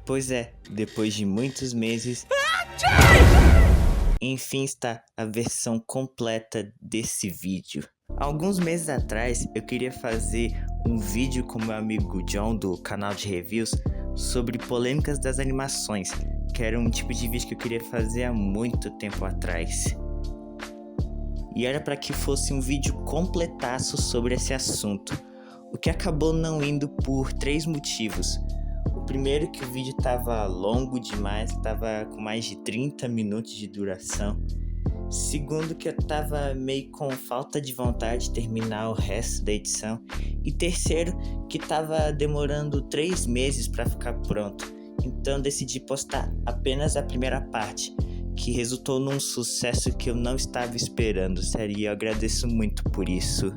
Pois é, depois de muitos meses, enfim está a versão completa desse vídeo. Alguns meses atrás eu queria fazer um vídeo com meu amigo John do canal de reviews sobre polêmicas das animações, que era um tipo de vídeo que eu queria fazer há muito tempo atrás. E era para que fosse um vídeo completaço sobre esse assunto, o que acabou não indo por 3 motivos. O primeiro, que o vídeo estava longo demais, estava com mais de 30 minutos de duração. Segundo, que eu estava meio com falta de vontade de terminar o resto da edição. E terceiro, que estava demorando 3 meses para ficar pronto. Então decidi postar apenas a primeira parte, que resultou num sucesso que eu não estava esperando, sério, e eu agradeço muito por isso.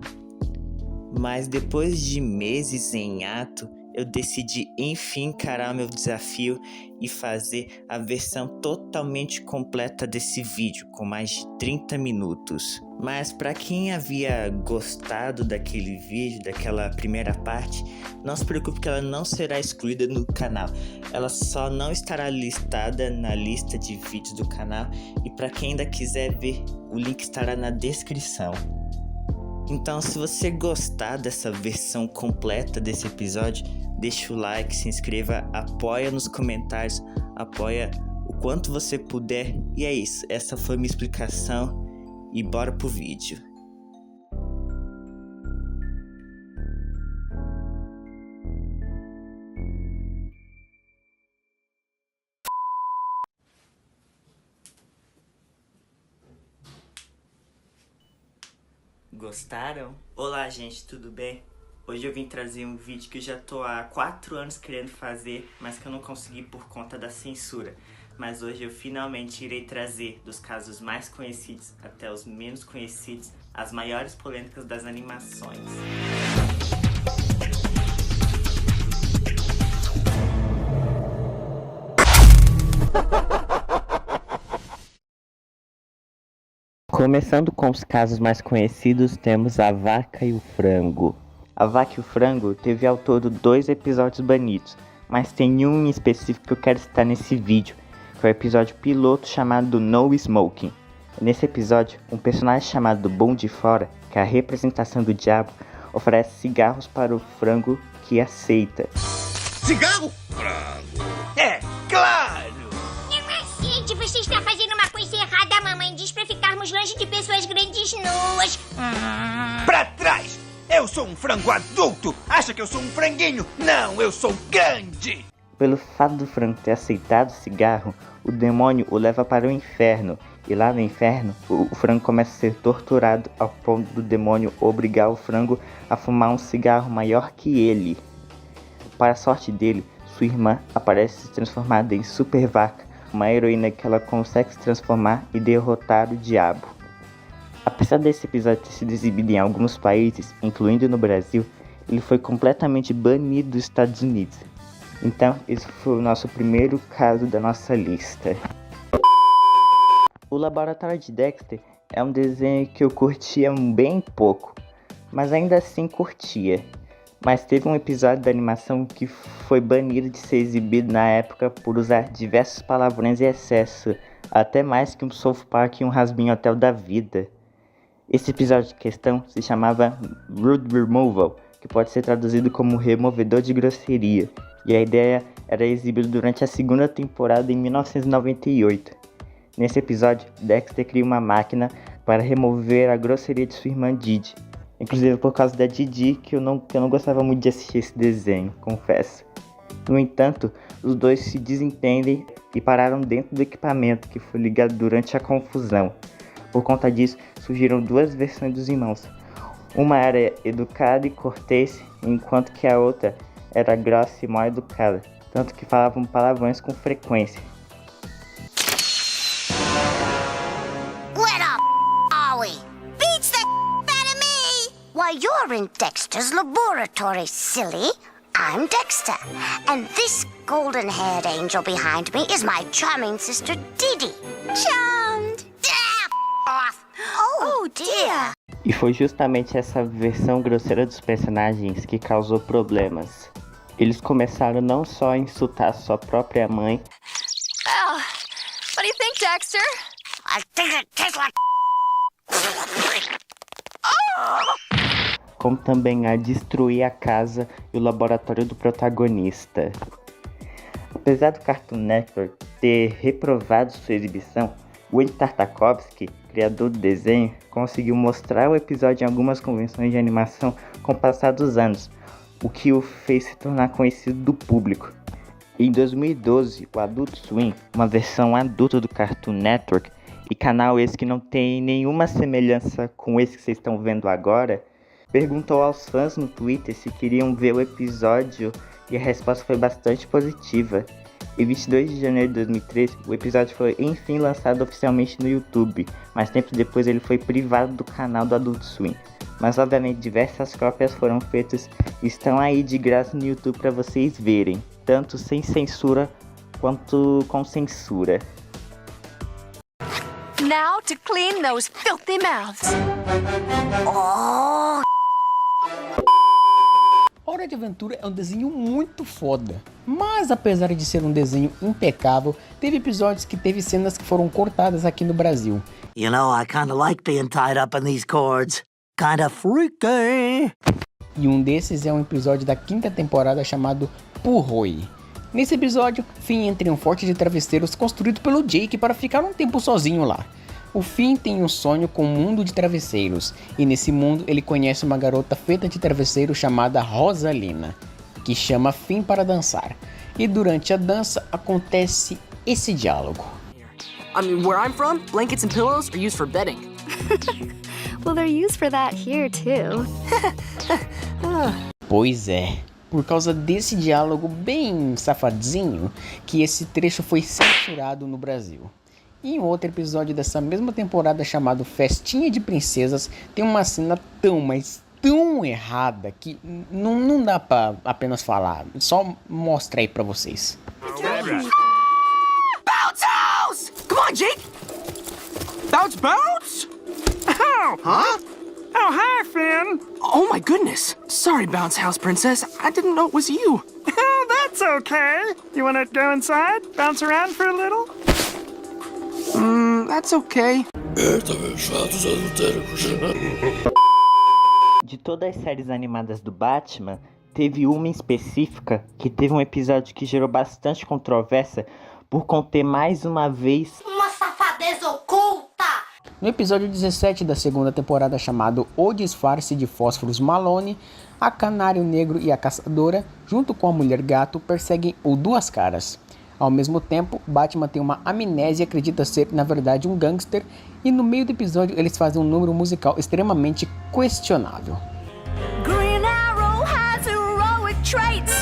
Mas depois de meses em ato, eu decidi enfim encarar meu desafio e fazer a versão totalmente completa desse vídeo, com mais de 30 minutos. Mas para quem havia gostado daquele vídeo, daquela primeira parte, não se preocupe que ela não será excluída no canal. Ela só não estará listada na lista de vídeos do canal, e para quem ainda quiser ver, o link estará na descrição. Então, se você gostar dessa versão completa desse episódio, deixa o like, se inscreva, apoia nos comentários, apoia o quanto você puder. E é isso, essa foi minha explicação e bora pro vídeo. Gostaram? Olá gente, tudo bem? Hoje eu vim trazer um vídeo que eu já tô há 4 anos querendo fazer, mas que eu não consegui por conta da censura. Mas hoje eu finalmente irei trazer, dos casos mais conhecidos até os menos conhecidos, as maiores polêmicas das animações. Começando com os casos mais conhecidos, temos A Vaca e o Frango. A Vaca e o Frango teve ao todo 2 episódios banidos, mas tem um em específico que eu quero citar nesse vídeo, que é o episódio piloto chamado No Smoking. Nesse episódio, um personagem chamado Bom de Fora, que é a representação do diabo, oferece cigarros para o frango, que aceita. Cigarro? Frango. É, claro! Gente, você está fazendo uma coisa errada. A mamãe diz pra ficarmos longe de pessoas grandes nuas. Pra trás! Eu sou um frango adulto! Acha que eu sou um franguinho? Não, eu sou grande! Pelo fato do frango ter aceitado o cigarro, o demônio o leva para o inferno. E lá no inferno, o frango começa a ser torturado ao ponto do demônio obrigar o frango a fumar um cigarro maior que ele. Para a sorte dele, sua irmã aparece transformada em Super Vaca, uma heroína que ela consegue se transformar e derrotar o diabo. Apesar desse episódio ter sido exibido em alguns países, incluindo no Brasil, ele foi completamente banido dos Estados Unidos. Então, esse foi o nosso primeiro caso da nossa lista. O Laboratório de Dexter é um desenho que eu curtia bem pouco, mas ainda assim curtia. Mas teve um episódio da animação que foi banido de ser exibido na época por usar diversos palavrões em excesso, até mais que um South Park e um Rasbin Hotel da vida. Esse episódio de questão se chamava Rude Removal, que pode ser traduzido como removedor de grosseria, e a ideia era exibido durante a 2ª temporada em 1998. Nesse episódio, Dexter cria uma máquina para remover a grosseria de sua irmã Didi. Inclusive por causa da Didi que eu não gostava muito de assistir esse desenho, confesso. No entanto, os dois se desentendem e pararam dentro do equipamento que foi ligado durante a confusão. Por conta disso, surgiram 2 versões dos irmãos. Uma era educada e cortês, enquanto que a outra era grossa e mal educada, tanto que falavam palavrões com frequência. What up, are we? Beats the out of me! Why, you're in Dexter's laboratory, silly. I'm Dexter, and this golden-haired angel behind me is my charming sister Didi. Charmed! Off! Oh dear! E foi justamente essa versão grosseira dos personagens que causou problemas. Eles começaram não só a insultar sua própria mãe, Oh, what do you think, Dexter? I think it tastes like como também a destruir a casa e o laboratório do protagonista. Apesar do Cartoon Network ter reprovado sua exibição, Wayne Tartakovsky, criador do desenho, conseguiu mostrar o episódio em algumas convenções de animação com o passar dos anos, o que o fez se tornar conhecido do público. Em 2012, o Adult Swim, uma versão adulta do Cartoon Network, e canal esse que não tem nenhuma semelhança com esse que vocês estão vendo agora, perguntou aos fãs no Twitter se queriam ver o episódio e a resposta foi bastante positiva. Em 22 de janeiro de 2013, o episódio foi enfim lançado oficialmente no YouTube, mas tempo depois ele foi privado do canal do Adult Swim. Mas obviamente diversas cópias foram feitas e estão aí de graça no YouTube para vocês verem, tanto sem censura quanto com censura. Now to clean those filthy mouths. oh. Hora de Aventura é um desenho muito foda, mas apesar de ser um desenho impecável, teve episódios que teve cenas que foram cortadas aqui no Brasil. You know, I kinda like being tied up in these cords. Kinda freaky. E um desses é um episódio da 5ª temporada chamado Purroi. Nesse episódio, Finn entra em um forte de travesseiros construído pelo Jake para ficar um tempo sozinho lá. O Finn tem um sonho com um mundo de travesseiros, e nesse mundo ele conhece uma garota feita de travesseiro chamada Rosalina, que chama Finn para dançar. E durante a dança acontece esse diálogo. I mean, where I'm from, blankets and pillows are used for bedding. Well, they're used for that here, too. Pois é, por causa desse diálogo bem safadinho, que esse trecho foi censurado no Brasil. E em outro episódio dessa mesma temporada chamado Festinha de Princesas, tem uma cena mas tão errada que não dá pra apenas falar, só mostrar aí pra vocês. Bounce house! Come on, Jake! Bounce, bounce! Oh, huh? Oh, hi, Finn. Oh, my goodness. Sorry, Bounce House Princess. I didn't know it was you. Oh, that's okay. You want to go inside? Bounce around for a little? That's okay. De todas as séries animadas do Batman, teve uma em específica que teve um episódio que gerou bastante controvérsia por conter mais uma vez Uma safadeza oculta! No episódio 17 da 2ª temporada chamado O Disfarce de Fósforos Malone, a Canário Negro e a Caçadora, junto com a Mulher Gato, perseguem o Duas Caras. Ao mesmo tempo, Batman tem uma amnésia e acredita ser, na verdade, um gangster, e no meio do episódio eles fazem um número musical extremamente questionável. Green Arrow has heroic traits.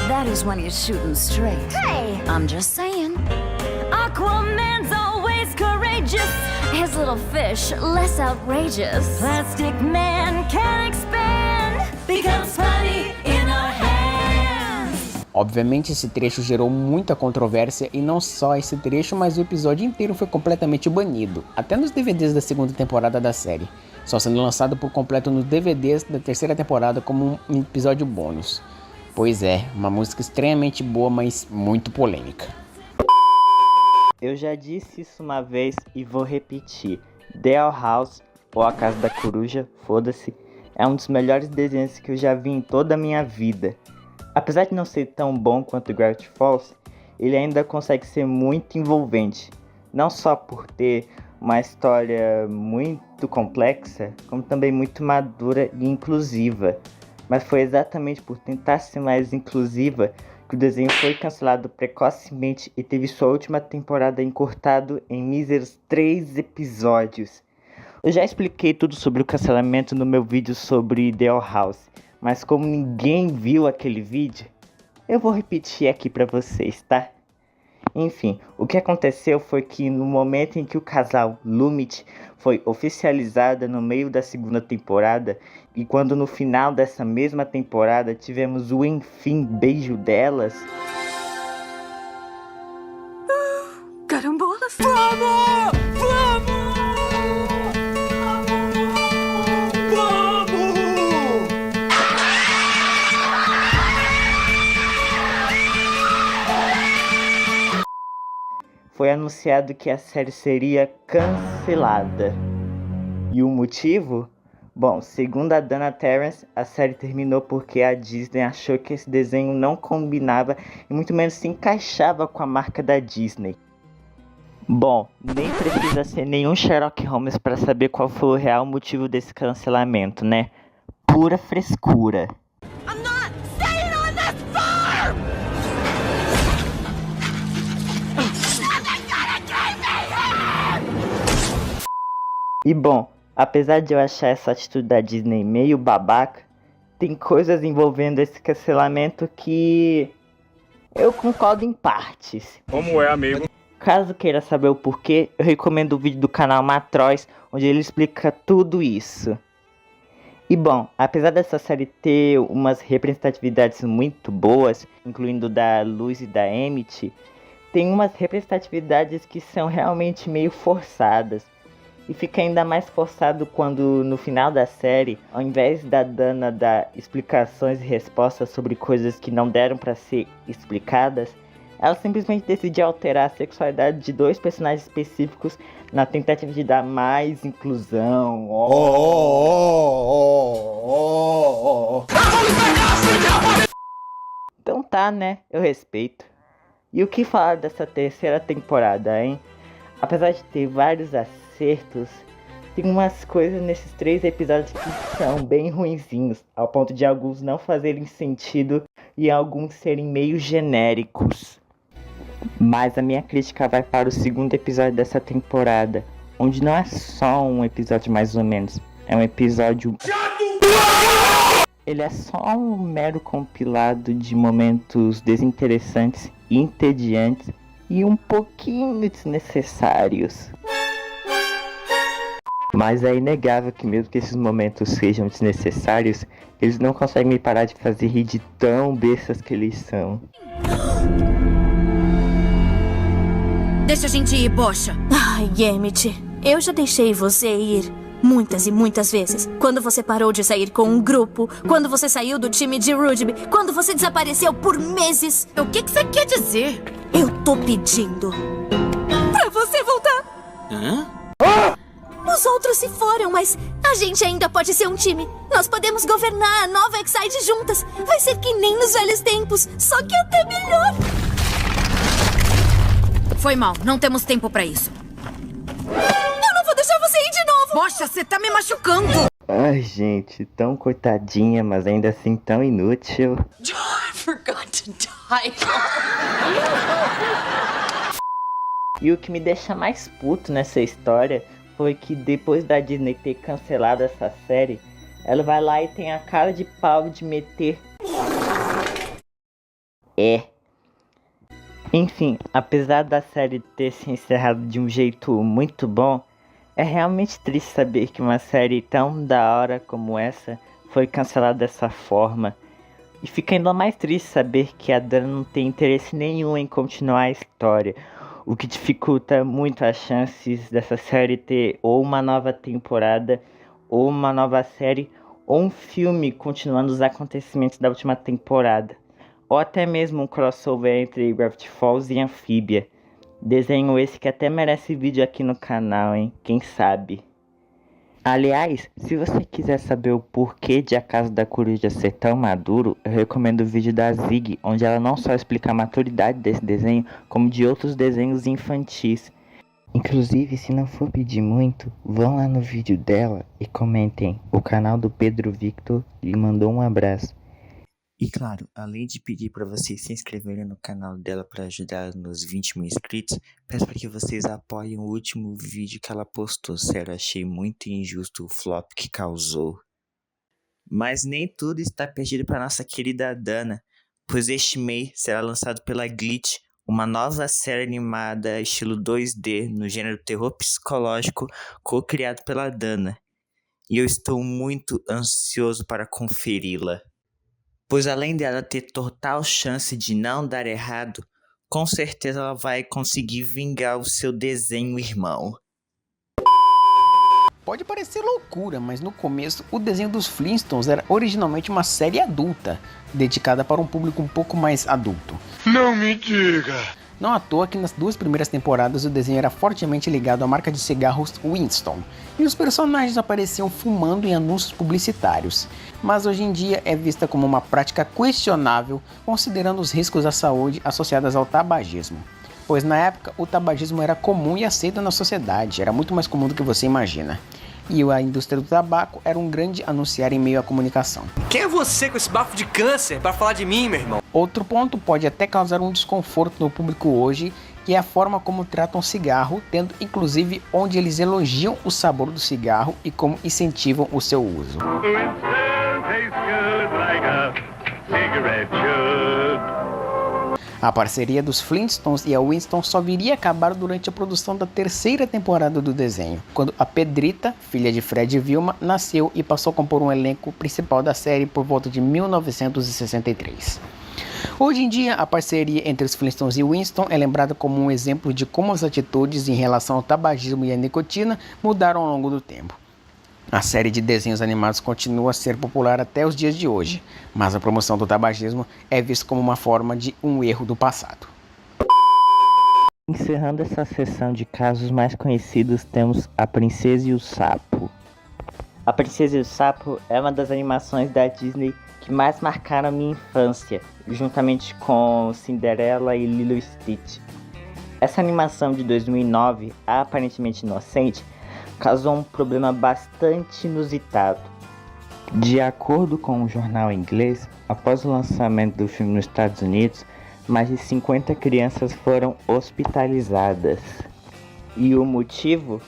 That is when he's shooting straight. Hey, I'm just saying. Aquaman's always courageous. His little fish, less outrageous. Plastic Man can expand. Becomes funny in our hands. Obviamente esse trecho gerou muita controvérsia, e não só esse trecho, mas o episódio inteiro foi completamente banido, até nos DVDs da 2ª temporada da série, só sendo lançado por completo nos DVDs da 3ª temporada como um episódio bônus. Pois é, uma música extremamente boa, mas muito polêmica. Eu já disse isso uma vez e vou repetir. The Owl House, ou A Casa da Coruja, foda-se, é um dos melhores desenhos que eu já vi em toda a minha vida. Apesar de não ser tão bom quanto Gravity Falls, ele ainda consegue ser muito envolvente. Não só por ter uma história muito complexa, como também muito madura e inclusiva. Mas foi exatamente por tentar ser mais inclusiva que o desenho foi cancelado precocemente e teve sua última temporada encurtado em míseros 3 episódios. Eu já expliquei tudo sobre o cancelamento no meu vídeo sobre The Owl House, mas como ninguém viu aquele vídeo, eu vou repetir aqui pra vocês, tá? Enfim, o que aconteceu foi que no momento em que o casal Lumet foi oficializada no meio da 2ª temporada, e quando no final dessa mesma temporada tivemos o enfim beijo delas, Carambolas? foi anunciado que a série seria cancelada. E o motivo? Bom, segundo a Dana Terrace, a série terminou porque a Disney achou que esse desenho não combinava e muito menos se encaixava com a marca da Disney. Bom, nem precisa ser nenhum Sherlock Holmes para saber qual foi o real motivo desse cancelamento, né? Pura frescura. I'm not staying on this farm! E bom, apesar de eu achar essa atitude da Disney meio babaca, tem coisas envolvendo esse cancelamento que eu concordo em partes. Como é, amigo? Caso queira saber o porquê, eu recomendo o vídeo do canal Matróis, onde ele explica tudo isso. E bom, apesar dessa série ter umas representatividades muito boas, incluindo da Luz e da Emmett, tem umas representatividades que são realmente meio forçadas. E fica ainda mais forçado quando, no final da série, ao invés da Dana dar explicações e respostas sobre coisas que não deram pra ser explicadas, ela simplesmente decide alterar a sexualidade de dois personagens específicos na tentativa de dar mais inclusão. Então tá, né? Eu respeito. E o que falar dessa terceira temporada, hein? Apesar de ter vários acertos, tem umas coisas nesses 3 episódios que são bem ruinzinhos, ao ponto de alguns não fazerem sentido e alguns serem meio genéricos. Mas a minha crítica vai para o segundo episódio dessa temporada, onde não é só um episódio mais ou menos, é um episódio... Ele é só um mero compilado de momentos desinteressantes, entediantes e um pouquinho desnecessários. Mas é inegável que mesmo que esses momentos sejam desnecessários, eles não conseguem me parar de fazer rir de tão bestas que eles são. Deixa a gente ir, bocha. Ai, Emmett, eu já deixei você ir muitas e muitas vezes. Quando você parou de sair com um grupo, quando você saiu do time de rugby, quando você desapareceu por meses. O que você quer dizer? Eu tô pedindo pra você voltar. Hã? Os outros se foram, mas a gente ainda pode ser um time. Nós podemos governar a nova Exide juntas. Vai ser que nem nos velhos tempos, só que até melhor. Foi mal, não temos tempo pra isso. Eu não vou deixar você ir de novo. Poxa, você tá me machucando. Ai, gente, tão coitadinha, mas ainda assim tão inútil. I forgot to die. E o que me deixa mais puto nessa história foi que depois da Disney ter cancelado essa série, ela vai lá e tem a cara de pau de meter... Enfim, apesar da série ter se encerrado de um jeito muito bom, é realmente triste saber que uma série tão da hora como essa foi cancelada dessa forma. E fica ainda mais triste saber que a Dana não tem interesse nenhum em continuar a história, o que dificulta muito as chances dessa série ter ou uma nova temporada, ou uma nova série, ou um filme continuando os acontecimentos da última temporada. Ou até mesmo um crossover entre Gravity Falls e Amphibia. Desenho esse que até merece vídeo aqui no canal, hein? Quem sabe? Aliás, se você quiser saber o porquê de A Casa da Coruja ser tão maduro, eu recomendo o vídeo da Zig, onde ela não só explica a maturidade desse desenho, como de outros desenhos infantis. Inclusive, se não for pedir muito, vão lá no vídeo dela e comentem. O canal do Pedro Victor lhe mandou um abraço. E claro, além de pedir para vocês se inscreverem no canal dela para ajudar nos 20 mil inscritos, peço para que vocês apoiem o último vídeo que ela postou. Sério, achei muito injusto o flop que causou. Mas nem tudo está perdido para nossa querida Dana, pois este mês será lançado pela Glitch uma nova série animada estilo 2D no gênero terror psicológico co-criado pela Dana. E eu estou muito ansioso para conferi-la. Pois além dela ter total chance de não dar errado, com certeza ela vai conseguir vingar o seu desenho irmão. Pode parecer loucura, mas no começo o desenho dos Flintstones era originalmente uma série adulta, dedicada para um público um pouco mais adulto. Não me diga! Não à toa que nas 2 primeiras temporadas o desenho era fortemente ligado à marca de cigarros Winston, e os personagens apareciam fumando em anúncios publicitários, mas hoje em dia é vista como uma prática questionável, considerando os riscos à saúde associados ao tabagismo. Pois na época o tabagismo era comum e aceito na sociedade, era muito mais comum do que você imagina. E a indústria do tabaco era um grande anunciar em meio à comunicação. Quem é você com esse bafo de câncer pra falar de mim, meu irmão? Outro ponto pode até causar um desconforto no público hoje, que é a forma como tratam o cigarro, tendo inclusive onde eles elogiam o sabor do cigarro e como incentivam o seu uso. A parceria dos Flintstones e a Winston só viria a acabar durante a produção da 3ª temporada do desenho, quando a Pedrita, filha de Fred e Vilma, nasceu e passou a compor um elenco principal da série por volta de 1963. Hoje em dia, a parceria entre os Flintstones e Winston é lembrada como um exemplo de como as atitudes em relação ao tabagismo e à nicotina mudaram ao longo do tempo. A série de desenhos animados continua a ser popular até os dias de hoje, mas a promoção do tabagismo é vista como uma forma de um erro do passado. Encerrando essa sessão de casos mais conhecidos, temos A Princesa e o Sapo. A Princesa e o Sapo é uma das animações da Disney que mais marcaram a minha infância, juntamente com Cinderela e Lilo e Stitch. Essa animação de 2009, aparentemente inocente, causou um problema bastante inusitado. De acordo com um jornal inglês, após o lançamento do filme nos Estados Unidos, mais de 50 crianças foram hospitalizadas. E o motivo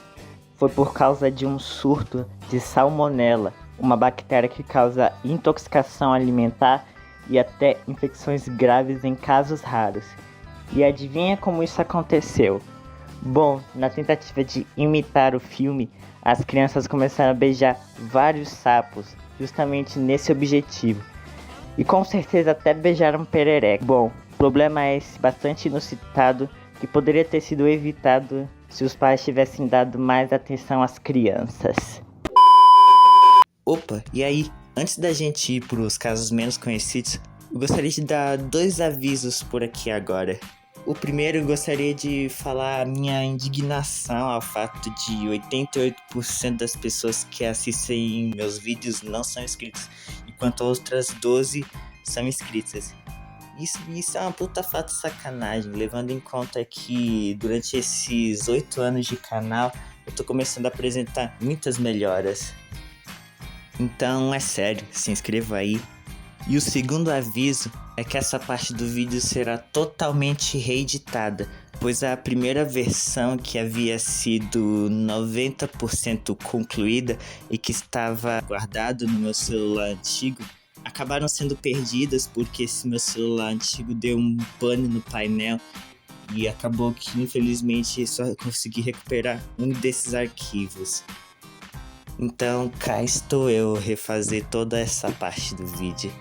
foi por causa de um surto de salmonela, uma bactéria que causa intoxicação alimentar e até infecções graves em casos raros. E adivinha como isso aconteceu? Bom, na tentativa de imitar o filme, as crianças começaram a beijar vários sapos, justamente nesse objetivo. E com certeza até beijaram perereca. Bom, o problema é esse bastante inusitado que poderia ter sido evitado se os pais tivessem dado mais atenção às crianças. Opa, e aí? Antes da gente ir para os casos menos conhecidos, eu gostaria de dar 2 avisos por aqui agora. O primeiro, eu gostaria de falar a minha indignação ao fato de 88% das pessoas que assistem meus vídeos não são inscritos, enquanto outras 12 são inscritas. Isso é uma puta fato sacanagem, levando em conta que durante esses 8 anos de canal eu tô começando a apresentar muitas melhoras. Então é sério, se inscreva aí. E o segundo aviso é que essa parte do vídeo será totalmente reeditada, pois a primeira versão, que havia sido 90% concluída e que estava guardado no meu celular antigo, acabaram sendo perdidas porque esse meu celular antigo deu um pane no painel e acabou que infelizmente só consegui recuperar um desses arquivos. Então cá estou eu refazer toda essa parte do vídeo.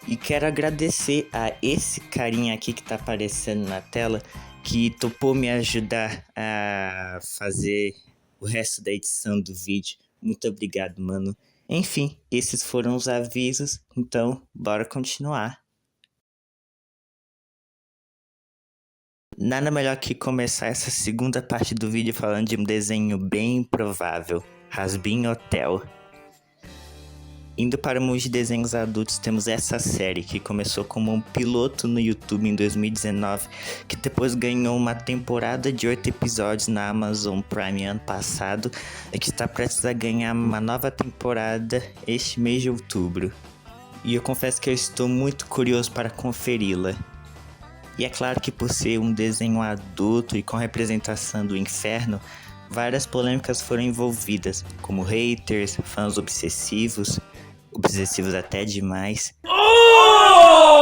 E quero agradecer a esse carinha aqui que tá aparecendo na tela, que topou me ajudar a fazer o resto da edição do vídeo. Muito obrigado, mano. Enfim, esses foram os avisos, então bora continuar. Nada melhor que começar essa segunda parte do vídeo falando de um desenho bem improvável, Hazbin Hotel. Indo para o mundo de desenhos adultos, temos essa série que começou como um piloto no YouTube em 2019, que depois ganhou uma temporada de 8 episódios na Amazon Prime ano passado e que está prestes a ganhar uma nova temporada este mês de outubro. E eu confesso que eu estou muito curioso para conferi-la. E é claro que por ser um desenho adulto e com representação do inferno, várias polêmicas foram envolvidas, como haters, fãs obsessivos até demais. Oh!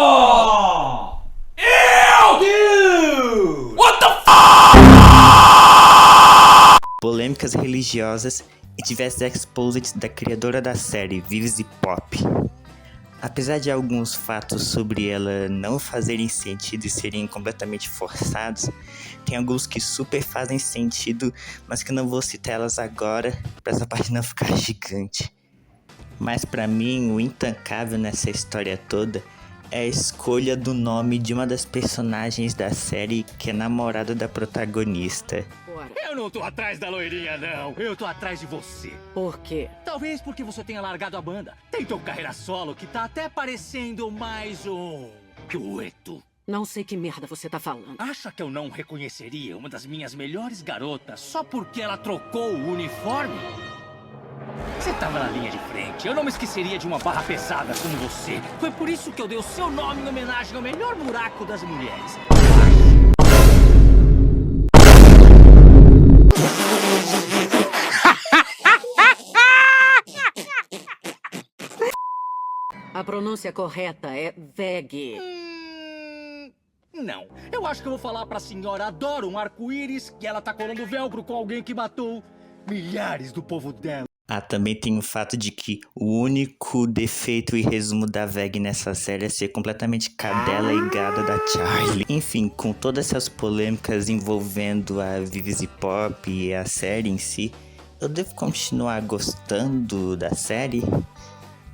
Ew! Dude! What the f***? Polêmicas religiosas e diversos exposits da criadora da série, Vivisy Pop. Apesar de alguns fatos sobre ela não fazerem sentido e serem completamente forçados, tem alguns que super fazem sentido, mas que não vou citar elas agora, para essa parte não ficar gigante. Mas pra mim, o intancável nessa história toda é a escolha do nome de uma das personagens da série que é namorada da protagonista. Eu não tô atrás da loirinha, não. Eu tô atrás de você. Por quê? Talvez porque você tenha largado a banda. Tentou carreira solo que tá até parecendo mais um dueto. Não sei que merda você tá falando. Acha que eu não reconheceria uma das minhas melhores garotas só porque ela trocou o uniforme? Você tava na linha de frente. Eu não me esqueceria de uma barra pesada como você. Foi por isso que eu dei o seu nome em homenagem ao melhor buraco das mulheres. A pronúncia correta é Veg. Não. Eu acho que eu vou falar pra senhora adoro um arco-íris que ela tá colando velcro com alguém que matou milhares do povo dela. Ah, também tem o fato de que o único defeito e resumo da Veg nessa série é ser completamente cadela e gada da Charlie. Enfim, com todas essas polêmicas envolvendo a Vivizy Pop e a série em si, eu devo continuar gostando da série?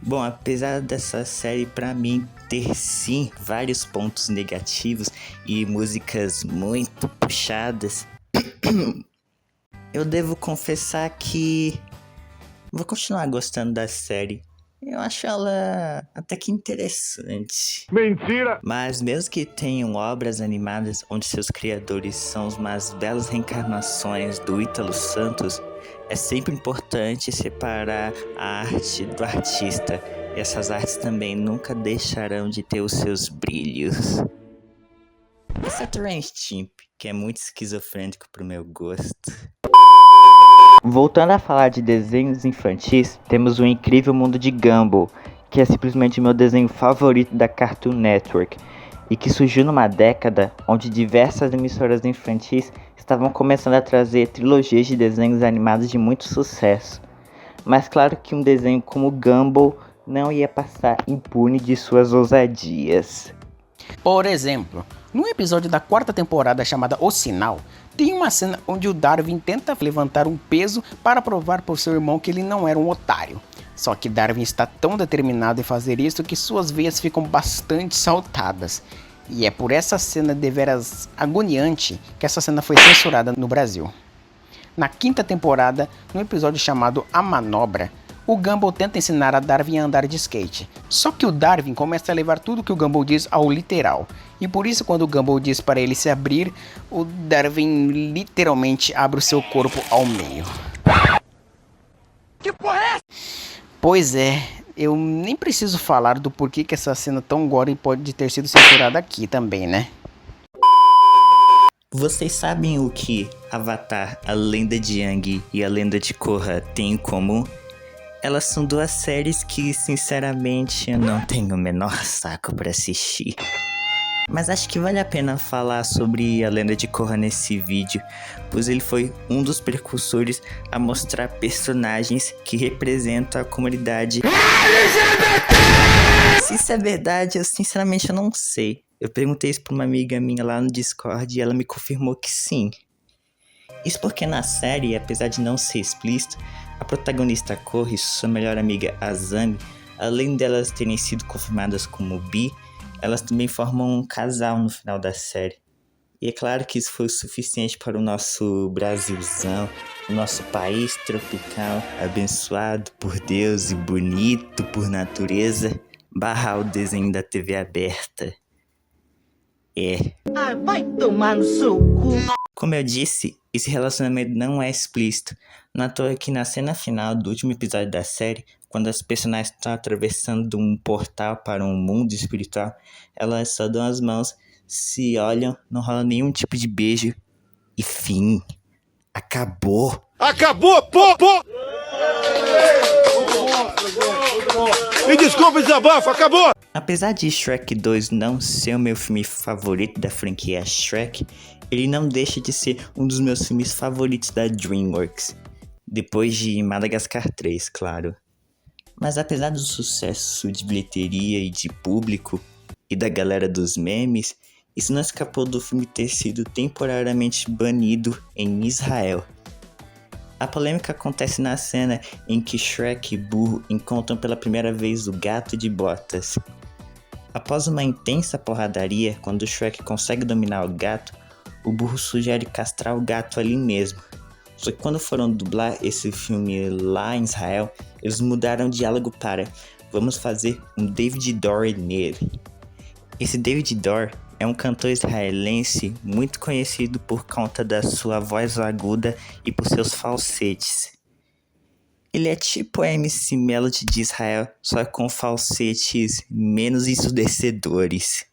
Bom, apesar dessa série pra mim ter sim vários pontos negativos e músicas muito puxadas, eu devo confessar que vou continuar gostando da série. Eu acho ela até que interessante. Mentira! Mas mesmo que tenham obras animadas onde seus criadores são as mais belas reencarnações do Ítalo Santos, é sempre importante separar a arte do artista. E essas artes também nunca deixarão de ter os seus brilhos. Exceto Ren Stimp, que é muito esquizofrênico pro meu gosto. Voltando a falar de desenhos infantis, temos o incrível mundo de Gumball, que é simplesmente meu desenho favorito da Cartoon Network, e que surgiu numa década onde diversas emissoras infantis estavam começando a trazer trilogias de desenhos animados de muito sucesso. Mas claro que um desenho como Gumball não ia passar impune de suas ousadias. Por exemplo, no episódio da 4ª temporada chamada O Sinal, tem uma cena onde o Darwin tenta levantar um peso para provar para o seu irmão que ele não era um otário. Só que Darwin está tão determinado em fazer isso que suas veias ficam bastante saltadas. E é por essa cena deveras agoniante que essa cena foi censurada no Brasil. Na 5ª temporada, no episódio chamado A Manobra, o Gumball tenta ensinar a Darwin a andar de skate. Só que o Darwin começa a levar tudo que o Gumball diz ao literal. E por isso quando o Gumball diz para ele se abrir, o Darwin literalmente abre o seu corpo ao meio. Que porra é essa? Pois é, eu nem preciso falar do porquê que essa cena tão gore pode ter sido censurada aqui também, né? Vocês sabem o que Avatar, a Lenda de Aang e a Lenda de Korra têm em comum? Elas são duas séries que, sinceramente, eu não tenho o menor saco pra assistir. Mas acho que vale a pena falar sobre a Lenda de Korra nesse vídeo, pois ele foi um dos precursores a mostrar personagens que representam a comunidade LGBT! Se isso é verdade, eu sinceramente não sei. Eu perguntei isso pra uma amiga minha lá no Discord e ela me confirmou que sim. Isso porque na série, apesar de não ser explícito, a protagonista Korra e sua melhor amiga Azami, além delas terem sido confirmadas como bi, elas também formam um casal no final da série. E é claro que isso foi o suficiente para o nosso Brasilzão, o nosso país tropical, abençoado por Deus e bonito por natureza, barrar o desenho da TV aberta. Vai tomar no seu cu. Como eu disse, esse relacionamento não é explícito. Não à toa que na cena final do último episódio da série, quando as personagens estão atravessando um portal para um mundo espiritual, elas só dão as mãos, se olham, não rola nenhum tipo de beijo. E fim. Acabou. Acabou, pô! Me desculpe, desabafo, acabou! Apesar de Shrek 2 não ser o meu filme favorito da franquia Shrek, ele não deixa de ser um dos meus filmes favoritos da DreamWorks. Depois de Madagascar 3, claro. Mas apesar do sucesso de bilheteria e de público, e da galera dos memes, isso não escapou do filme ter sido temporariamente banido em Israel. A polêmica acontece na cena em que Shrek e Burro encontram pela primeira vez o Gato de Botas. Após uma intensa porradaria, quando o Shrek consegue dominar o gato, o burro sugere castrar o gato ali mesmo. Só que quando foram dublar esse filme lá em Israel, eles mudaram o diálogo para "vamos fazer um David Dory nele". Esse David Dory é um cantor israelense muito conhecido por conta da sua voz aguda e por seus falsetes. Ele é tipo a MC Melody de Israel, só com falsetes menos ensurdecedores.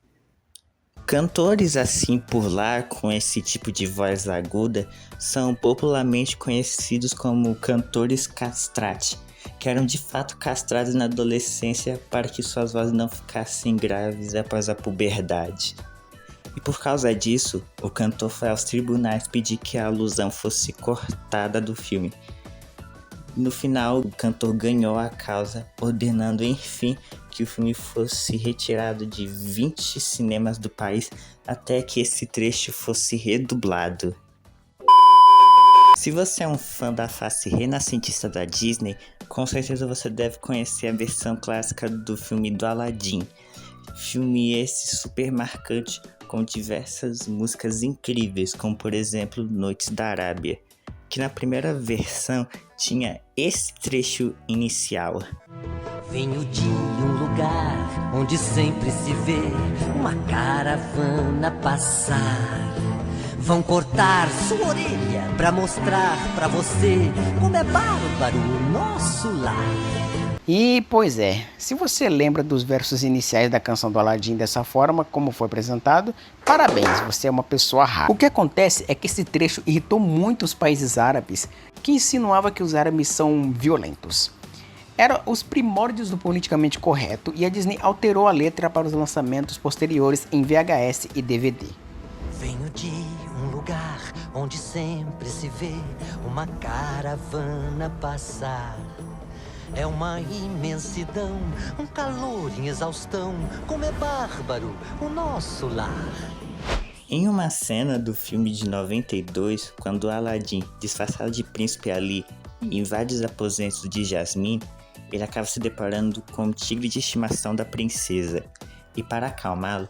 Cantores assim por lá, com esse tipo de voz aguda, são popularmente conhecidos como cantores castrati, que eram de fato castrados na adolescência para que suas vozes não ficassem graves após a puberdade. E por causa disso, o cantor foi aos tribunais pedir que a alusão fosse cortada do filme. No final, o cantor ganhou a causa, ordenando enfim que o filme fosse retirado de 20 cinemas do país até que esse trecho fosse redublado. Se você é um fã da face renascentista da Disney, com certeza você deve conhecer a versão clássica do filme do Aladdin. Filme esse super marcante, com diversas músicas incríveis, como por exemplo Noites da Arábia, que na primeira versão tinha esse trecho inicial. Venho de um lugar onde sempre se vê uma caravana passar. Vão cortar sua orelha pra mostrar pra você como é bárbaro o nosso lar. E, pois é, se você lembra dos versos iniciais da canção do Aladdin dessa forma, como foi apresentado, parabéns, você é uma pessoa rara. O que acontece é que esse trecho irritou muito os países árabes, que insinuava que os árabes são violentos. Eram os primórdios do politicamente correto e a Disney alterou a letra para os lançamentos posteriores em VHS e DVD. Venho de um lugar onde sempre se vê uma caravana passar. É uma imensidão, um calor em exaustão, como é bárbaro o nosso lar. Em uma cena do filme de 92, quando Aladdin, disfarçado de príncipe Ali, invade os aposentos de Jasmine, ele acaba se deparando com o tigre de estimação da princesa. E para acalmá-lo,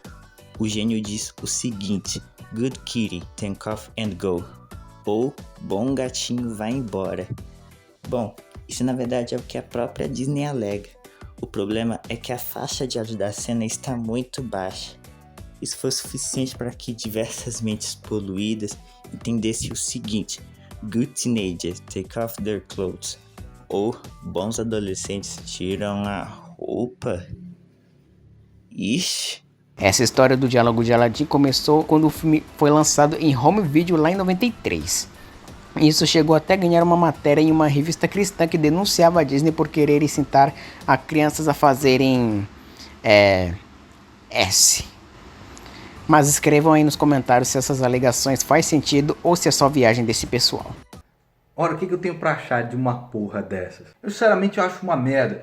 o gênio diz o seguinte: "Good kitty, take off and go", ou "Bom gatinho, vai embora". Bom, isso na verdade é o que a própria Disney alega. O problema é que a faixa de áudio da cena está muito baixa. Isso foi suficiente para que diversas mentes poluídas entendessem o seguinte: "Good teenagers take off their clothes", ou "Bons adolescentes tiram a roupa". Ixi. Essa história do diálogo de Aladdin começou quando o filme foi lançado em home video lá em 93. Isso chegou até a ganhar uma matéria em uma revista cristã que denunciava a Disney por querer incitar a crianças a fazerem S. Mas escrevam aí nos comentários se essas alegações faz sentido ou se é só viagem desse pessoal. Ora, o que eu tenho pra achar de uma porra dessas? Eu sinceramente acho uma merda.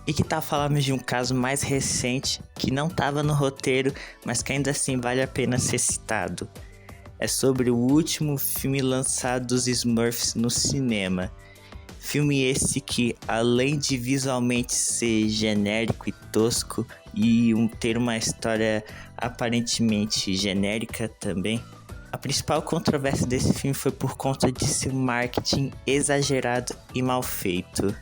E que tal falarmos de um caso mais recente que não estava no roteiro, mas que ainda assim vale a pena ser citado. É sobre o último filme lançado dos Smurfs no cinema. Filme esse que, além de visualmente ser genérico e tosco e ter uma história aparentemente genérica também, a principal controvérsia desse filme foi por conta de seu marketing exagerado e mal feito.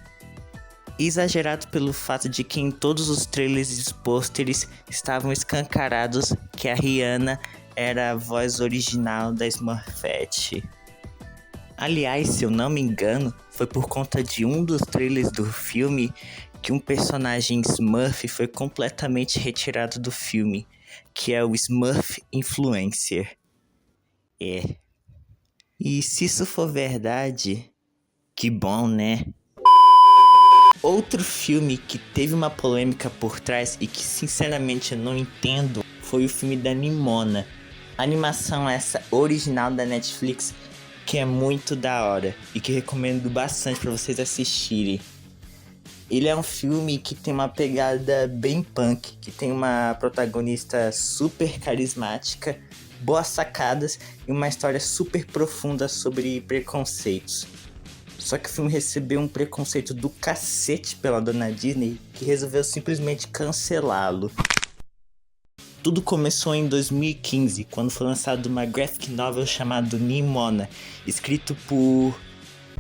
Exagerado pelo fato de que em todos os trailers e pôsteres estavam escancarados que a Rihanna era a voz original da Smurfette. Aliás, se eu não me engano, foi por conta de um dos trailers do filme que um personagem Smurf foi completamente retirado do filme, que é o Smurf Influencer. E se isso for verdade, que bom, né? Outro filme que teve uma polêmica por trás e que sinceramente eu não entendo foi o filme da Nimona. A animação essa original da Netflix, que é muito da hora e que recomendo bastante para vocês assistirem. Ele é um filme que tem uma pegada bem punk, que tem uma protagonista super carismática, boas sacadas e uma história super profunda sobre preconceitos. Só que o filme recebeu um preconceito do cacete pela dona Disney, que resolveu simplesmente cancelá-lo. Tudo começou em 2015, quando foi lançado uma graphic novel chamada Nimona, escrito por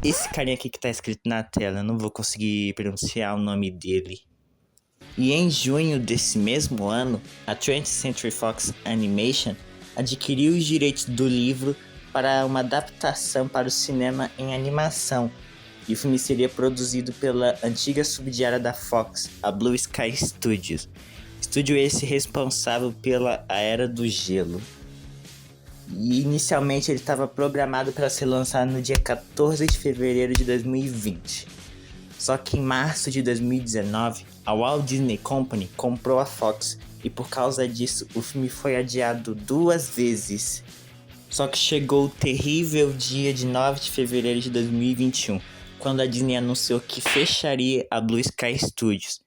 esse carinha aqui que tá escrito na tela, eu não vou conseguir pronunciar o nome dele. E em junho desse mesmo ano, a 20th Century Fox Animation adquiriu os direitos do livro para uma adaptação para o cinema em animação, e o filme seria produzido pela antiga subsidiária da Fox, a Blue Sky Studios. Estúdio esse responsável pela A Era do Gelo. E inicialmente ele estava programado para ser lançado no dia 14 de fevereiro de 2020. Só que em março de 2019, a Walt Disney Company comprou a Fox, e por causa disso o filme foi adiado 2 vezes. Só que chegou o terrível dia de 9 de fevereiro de 2021, quando a Disney anunciou que fecharia a Blue Sky Studios.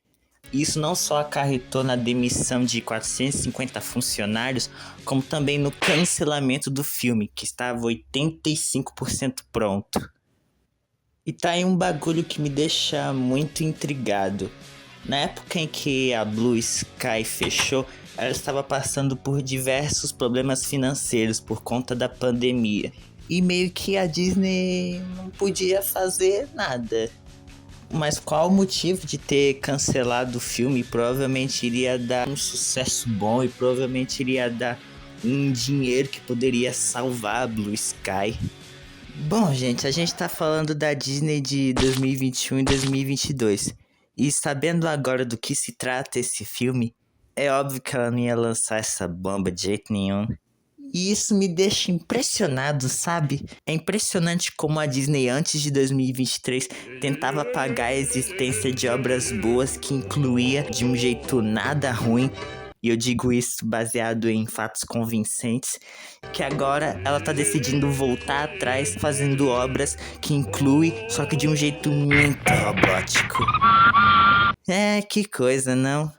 Isso não só acarretou na demissão de 450 funcionários, como também no cancelamento do filme, que estava 85% pronto. E tá aí um bagulho que me deixa muito intrigado. Na época em que a Blue Sky fechou, ela estava passando por diversos problemas financeiros por conta da pandemia. E meio que a Disney não podia fazer nada. Mas qual o motivo de ter cancelado o filme? Provavelmente iria dar um sucesso bom e provavelmente iria dar um dinheiro que poderia salvar a Blue Sky. Bom, gente, a gente tá falando da Disney de 2021 e 2022. E sabendo agora do que se trata esse filme, é óbvio que ela não ia lançar essa bomba de jeito nenhum. E isso me deixa impressionado, sabe? É impressionante como a Disney antes de 2023 tentava apagar a existência de obras boas que incluía de um jeito nada ruim. E eu digo isso baseado em fatos convincentes, que agora ela tá decidindo voltar atrás fazendo obras que inclui, só que de um jeito muito robótico. É, que coisa, não?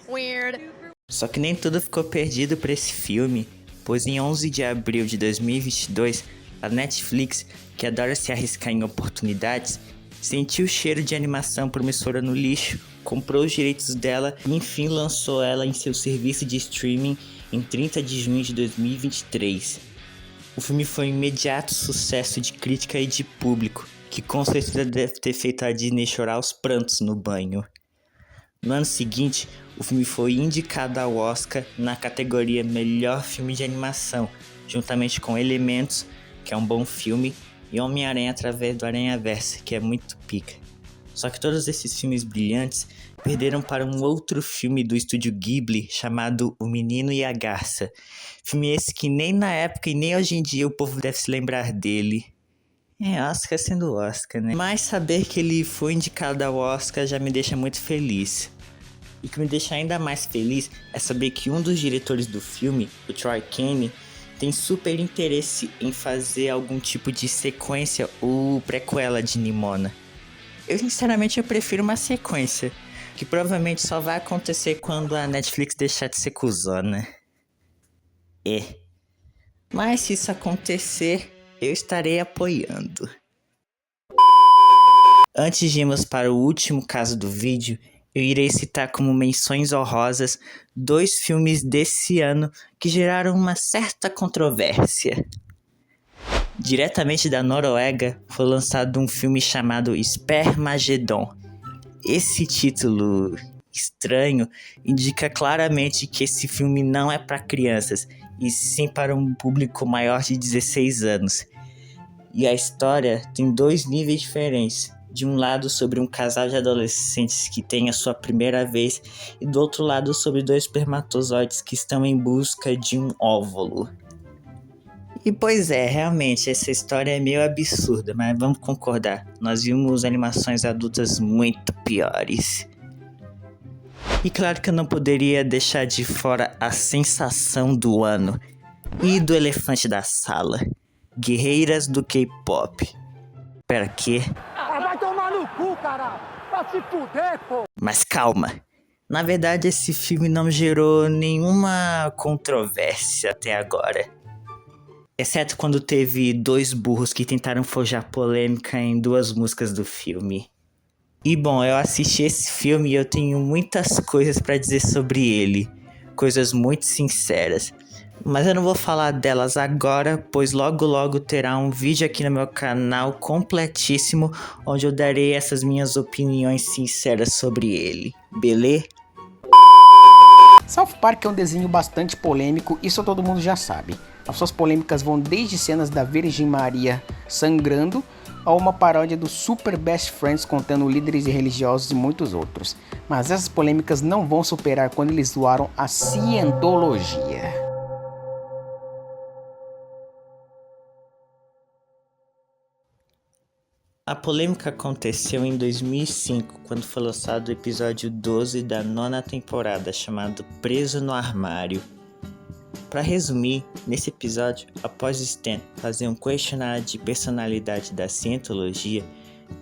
Weird. Só que nem tudo ficou perdido pra esse filme, pois em 11 de abril de 2022, a Netflix, que adora se arriscar em oportunidades, sentiu o cheiro de animação promissora no lixo, comprou os direitos dela e enfim lançou ela em seu serviço de streaming em 30 de junho de 2023. O filme foi um imediato sucesso de crítica e de público, que com certeza deve ter feito a Disney chorar aos prantos no banho. No ano seguinte, o filme foi indicado ao Oscar na categoria Melhor Filme de Animação, juntamente com Elementos, que é um bom filme, e Homem-Aranha através do Aranhaverso, que é muito pica. Só que todos esses filmes brilhantes perderam para um outro filme do estúdio Ghibli chamado O Menino e a Garça. Filme esse que nem na época e nem hoje em dia o povo deve se lembrar dele. É, Oscar sendo Oscar, né? Mas saber que ele foi indicado ao Oscar já me deixa muito feliz. E o que me deixa ainda mais feliz é saber que um dos diretores do filme, o Troy Kane, tem super interesse em fazer algum tipo de sequência ou prequela de Nimona. Eu sinceramente prefiro uma sequência, que provavelmente só vai acontecer quando a Netflix deixar de ser cuzona. Mas se isso acontecer, eu estarei apoiando. Antes de irmos para o último caso do vídeo, eu irei citar como menções honrosas 2 filmes desse ano que geraram uma certa controvérsia. Diretamente da Noruega, foi lançado um filme chamado Spermageddon. Esse título estranho indica claramente que esse filme não é para crianças, e sim para um público maior de 16 anos. E a história tem 2 níveis diferentes. De um lado sobre um casal de adolescentes que tem a sua primeira vez, e do outro lado sobre 2 espermatozoides que estão em busca de um óvulo. E pois é, realmente, essa história é meio absurda, mas vamos concordar, nós vimos animações adultas muito piores. E claro que eu não poderia deixar de fora a sensação do ano, e do elefante da sala, Guerreiras do K-pop. Pera, quê? Vai tomar no cu, caralho! Vai se fuder, pô! Mas calma, na verdade esse filme não gerou nenhuma controvérsia até agora. exceto quando teve 2 burros que tentaram forjar polêmica em 2 músicas do filme. E bom, eu assisti esse filme e eu tenho muitas coisas pra dizer sobre ele, coisas muito sinceras. Mas eu não vou falar delas agora, pois logo terá um vídeo aqui no meu canal completíssimo, onde eu darei essas minhas opiniões sinceras sobre ele, beleza? South Park é um desenho bastante polêmico, isso todo mundo já sabe. As suas polêmicas vão desde cenas da Virgem Maria sangrando, a uma paródia do Super Best Friends contando líderes religiosos e muitos outros. Mas essas polêmicas não vão superar quando eles zoaram a cientologia. A polêmica aconteceu em 2005, quando foi lançado o episódio 12 da 9ª temporada, chamado Preso no Armário. Para resumir, nesse episódio, após Stan fazer um questionário de personalidade da cientologia,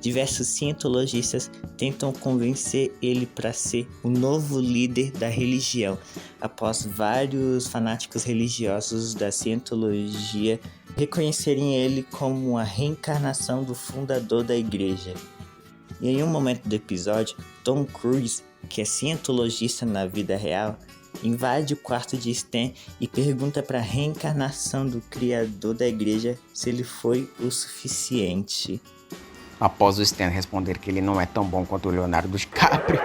diversos cientologistas tentam convencer ele para ser o novo líder da religião, após vários fanáticos religiosos da cientologia reconhecerem ele como a reencarnação do fundador da igreja. E em um momento do episódio, Tom Cruise, que é cientologista na vida real, invade o quarto de Stan e pergunta para a reencarnação do criador da igreja se ele foi o suficiente. Após o Stan responder que ele não é tão bom quanto o Leonardo DiCaprio,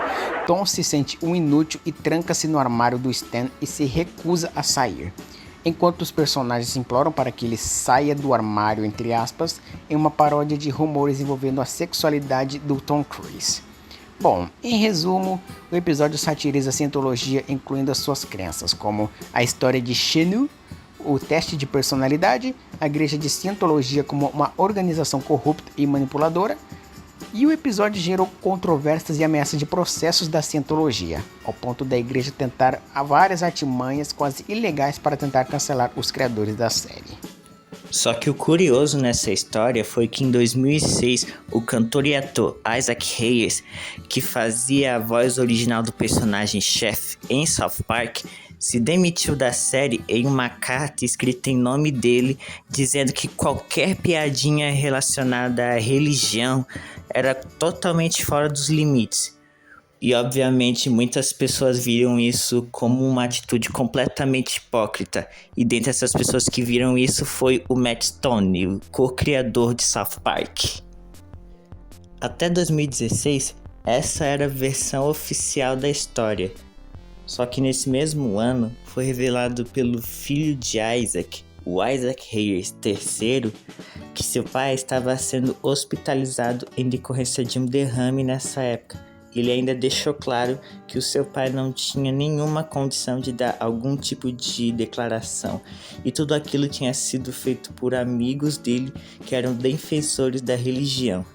Tom se sente um inútil e tranca-se no armário do Stan e se recusa a sair. Enquanto os personagens imploram para que ele saia do armário, entre aspas, em uma paródia de rumores envolvendo a sexualidade do Tom Cruise. Bom, em resumo, o episódio satiriza a cientologia, incluindo as suas crenças, como a história de Xenu, o teste de personalidade, a igreja de cientologia como uma organização corrupta e manipuladora, e o episódio gerou controvérsias e ameaças de processos da cientologia, ao ponto da igreja tentar várias artimanhas quase ilegais para tentar cancelar os criadores da série. Só que o curioso nessa história foi que em 2006, o cantor e ator Isaac Hayes, que fazia a voz original do personagem Chef em South Park, se demitiu da série em uma carta escrita em nome dele, dizendo que qualquer piadinha relacionada à religião era totalmente fora dos limites. E obviamente muitas pessoas viram isso como uma atitude completamente hipócrita. E dentre essas pessoas que viram isso foi o Matt Stone, o co-criador de South Park. Até 2016, essa era a versão oficial da história. Só que nesse mesmo ano foi revelado pelo filho de Isaac, o Isaac Hayes III, que seu pai estava sendo hospitalizado em decorrência de um derrame nessa época. Ele ainda deixou claro que o seu pai não tinha nenhuma condição de dar algum tipo de declaração, e tudo aquilo tinha sido feito por amigos dele que eram defensores da religião.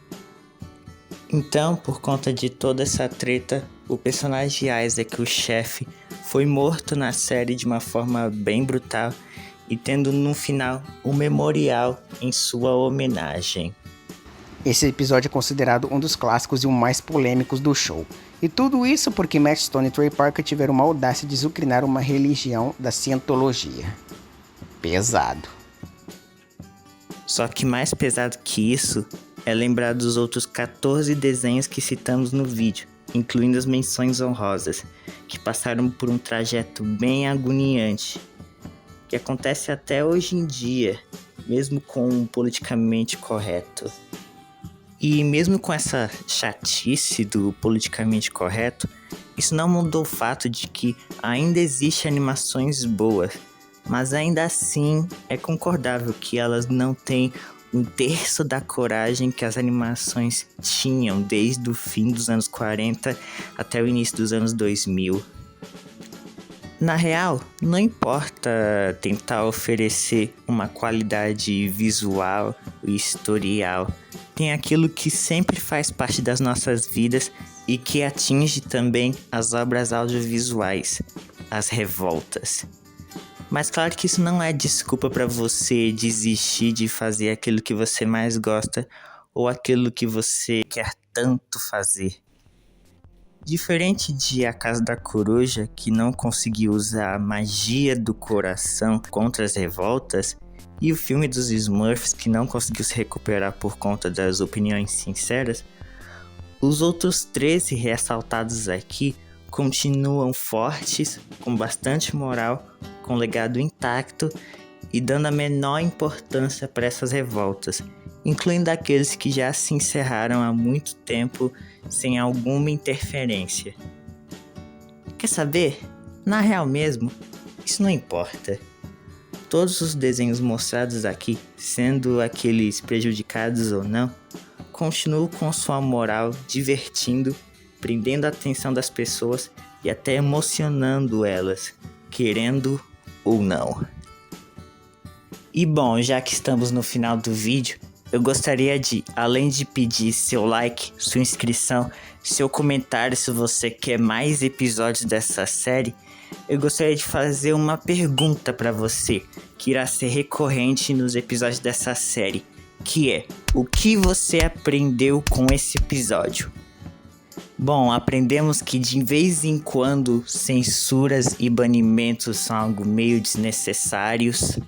Então, por conta de toda essa treta, o personagem Isaac, o chefe, foi morto na série de uma forma bem brutal e tendo no final um memorial em sua homenagem. Esse episódio é considerado um dos clássicos e um mais polêmicos do show. E tudo isso porque Matt Stone e Trey Parker tiveram uma audácia de azucrinar uma religião da cientologia. Pesado. Só que mais pesado que isso é lembrar dos outros 14 desenhos que citamos no vídeo, incluindo as menções honrosas, que passaram por um trajeto bem agoniante, que acontece até hoje em dia, mesmo com o politicamente correto. E mesmo com essa chatice do politicamente correto, isso não mudou o fato de que ainda existem animações boas, mas ainda assim é concordável que elas não têm um terço da coragem que as animações tinham desde o fim dos anos 40 até o início dos anos 2000. Na real, não importa tentar oferecer uma qualidade visual e historial, tem aquilo que sempre faz parte das nossas vidas e que atinge também as obras audiovisuais, as revoltas. Mas claro que isso não é desculpa para você desistir de fazer aquilo que você mais gosta ou aquilo que você quer tanto fazer. Diferente de A Casa da Coruja, que não conseguiu usar a magia do coração contra as revoltas, e o filme dos Smurfs, que não conseguiu se recuperar por conta das opiniões sinceras, os outros 13 ressaltados aqui continuam fortes, com bastante moral, com legado intacto e dando a menor importância para essas revoltas, incluindo aqueles que já se encerraram há muito tempo sem alguma interferência. Quer saber? Na real mesmo, isso não importa. Todos os desenhos mostrados aqui, sendo aqueles prejudicados ou não, continuam com sua moral divertindo, prendendo a atenção das pessoas e até emocionando elas, querendo ou não. E bom, já que estamos no final do vídeo, eu gostaria de, além de pedir seu like, sua inscrição, seu comentário se você quer mais episódios dessa série, eu gostaria de fazer uma pergunta para você, que irá ser recorrente nos episódios dessa série, que é: o que você aprendeu com esse episódio? Bom, aprendemos que de vez em quando censuras e banimentos são algo meio desnecessários,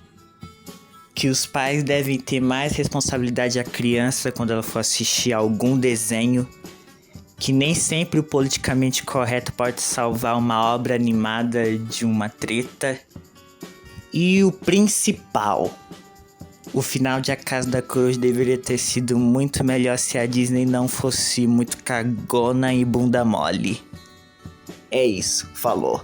que os pais devem ter mais responsabilidade à criança quando ela for assistir algum desenho, que nem sempre o politicamente correto pode salvar uma obra animada de uma treta, e o principal: o final de A Casa da Coruja deveria ter sido muito melhor se a Disney não fosse muito cagona e bunda mole. É isso, falou.